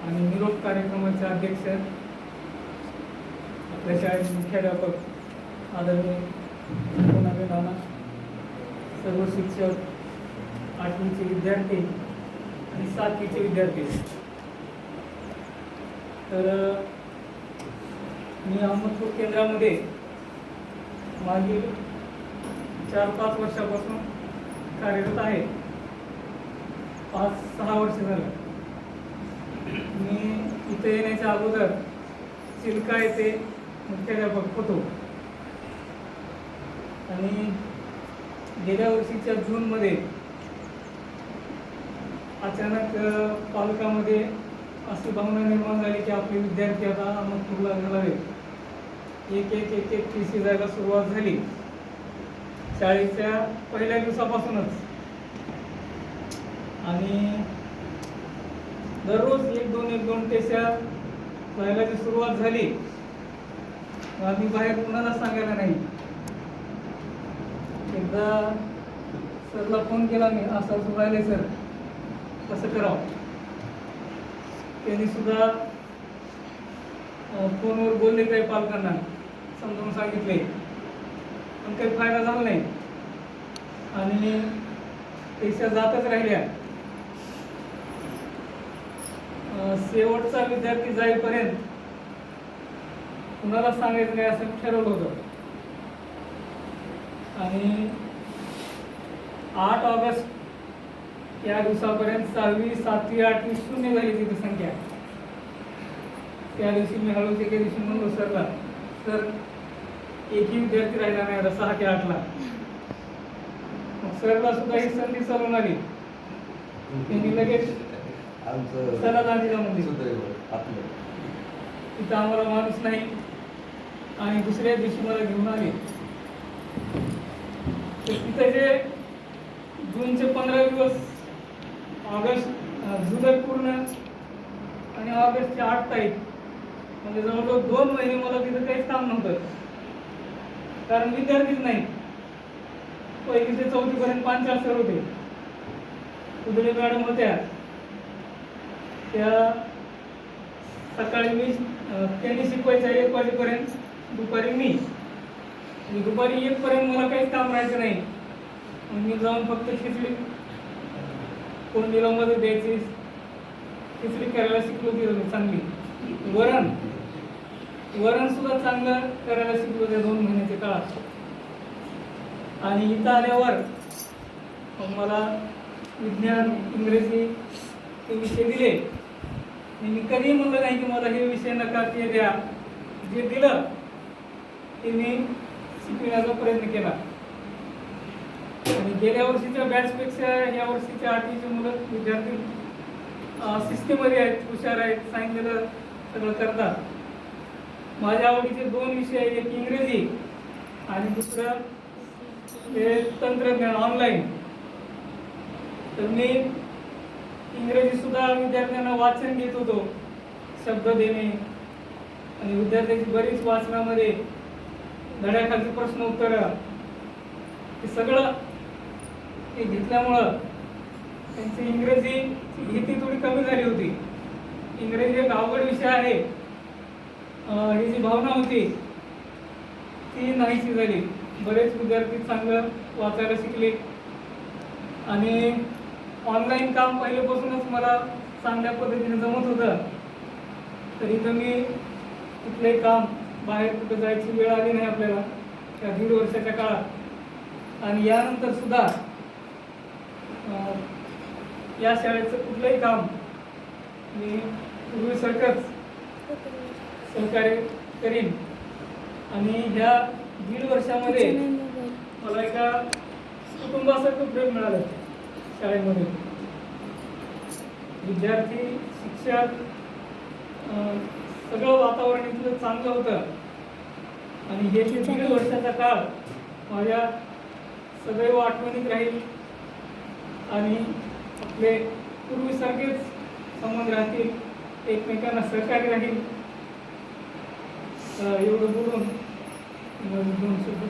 आणि निरोप कार्यक्रमाचे अध्यक्ष आपल्या शाळेचे मुख्याध्यापक आदरणीय कोणाबे नाना, सर्व शिक्षक, 8वीचे विद्यार्थी आणि 7वीचे विद्यार्थी. तर मी अहमदपूर केंद्रामध्ये मागील 4-5 वर्षापासून कार्यरत आहे. 5-6 वर्ष झालं. मी इथे येण्याच्या अगोदर चिल्का येथे मुख्याध्यापक होतो आणि गेल्या वर्षीच्या जूनमध्ये अचानक पालकामध्ये अशी भावना निर्माण झाली की आपले विद्यार्थी आता अहमदपूरला घालावे. एक टीसी जायला सुरुवात झाली शाळेच्या पहिल्या दिवसापासूनच. आणि दररोज 1-2 टेस्या जायला सुरुवात झाली. आम्ही बाहेर कुणाला सांगायला नाही. एकदा सरला फोन केला मी, असं राहिले सर, कसं करावं. त्यांनी सुद्धा फोनवर बोलले, काही पालकांना समजावून सांगितले, पण काही फायदा झाला नाही आणि टेस्या जातच राहिल्या. शेवटचा विद्यार्थी जाईपर्यंत कुणाला सांगायचं नाही असं ठरवलं होतं. आणि 8 ऑगस्ट या दिवसापर्यंत 6वी, 7वी, 8वी शून्य झाली तिथे संख्या. त्या दिवशी मी हळूच एके दिवशी म्हणलो सरला, सर एकही विद्यार्थी राहिला नाही आता 6 ते 8ला. मग सरला सुद्धा ही संधी चालून आली. त्यांनी लगेच चला गांधीला म्हणले, तिथं आम्हाला माणूस नाही. आणि दुसऱ्या दिवशी मला घेऊन आले. तिथे जे जूनचे 15 दिवस, जुलै पूर्ण आणि ऑगस्टचे 8 तारीख, म्हणजे जवळजवळ 2 महिने मला तिथं काहीच काम नव्हतं, कारण विद्यार्थीच नाही. 1ली ते 4थी पर्यंत 5 सर होते. उदळे मॅडम होत्या, त्या सकाळी मी त्यांनी शिकवायच्या 1 वाजेपर्यंत, दुपारी मी. दुपारी 1 पर्यंत मला काहीच काम राहायचं नाही. मी जाऊन फक्त खिचडी कोंडीला मध्ये द्यायची, खिचडी करायला शिकलो की चांगली. वरण सुद्धा चांगलं करायला शिकलो त्या 2 महिन्याच्या काळात. आणि इथं आल्यावर मला विज्ञान, इंग्रजी हे विषय दिले. मी कधीही म्हणलं नाही की मला हे विषय नका, ते द्या. जे दिलं ते मी शिकविण्याचा प्रयत्न केला. आणि गेल्या वर्षीच्या बॅचपेक्षा या वर्षीच्या 8वीचे मुलं विद्यार्थी शिस्तीमध्ये आहेत, हुशार आहेत, सांगितलेलं सगळं करतात. माझ्या आवडीचे 2 विषय आहेत, एक इंग्रजी आणि दुसरं हे तंत्रज्ञान ऑनलाईन. तर मी इंग्रजी सुद्धा विद्यार्थ्यांना वाचन घेत होतो, शब्द देणे आणि विद्यार्थ्यांची बरीच वाचनामध्ये धड्याखालची प्रश्न उत्तरं हे सगळं हे घेतल्यामुळं त्यांची इंग्रजीची भीती थोडी कमी झाली होती. इंग्रजी एक अवघड विषय आहे ही जी भावना होती ती नाहीशी झाली. बरेच विद्यार्थी चांगलं वाचायला शिकले आणि ऑनलाईन काम पहिल्यापासूनच मला चांगल्या पद्धतीने जमत होतं. तरी तर मी कुठलंही काम बाहेर कुठं जायची वेळ आली नाही आपल्याला त्या 1.5 वर्षाच्या काळात. आणि यानंतर सुद्धा या शाळेचं कुठलंही काम मी पूर्वीसारखंच सहकार्य करीन. आणि ह्या 1.5 वर्षामध्ये मला एका कुटुंबासारखं प्रेम मिळालं शाळेमध्ये. विद्यार्थी, शिक्षक, सगळं वातावरण इथलं चांगलं होतं. आणि हे 1.5 वर्षाचा काळ माझ्या सदैव आठवणीत राहील आणि आपले पूर्वीसारखेच संबंध राहतील, एकमेकांना सहकार्य राहील. एवढं बोलून 2 शब्द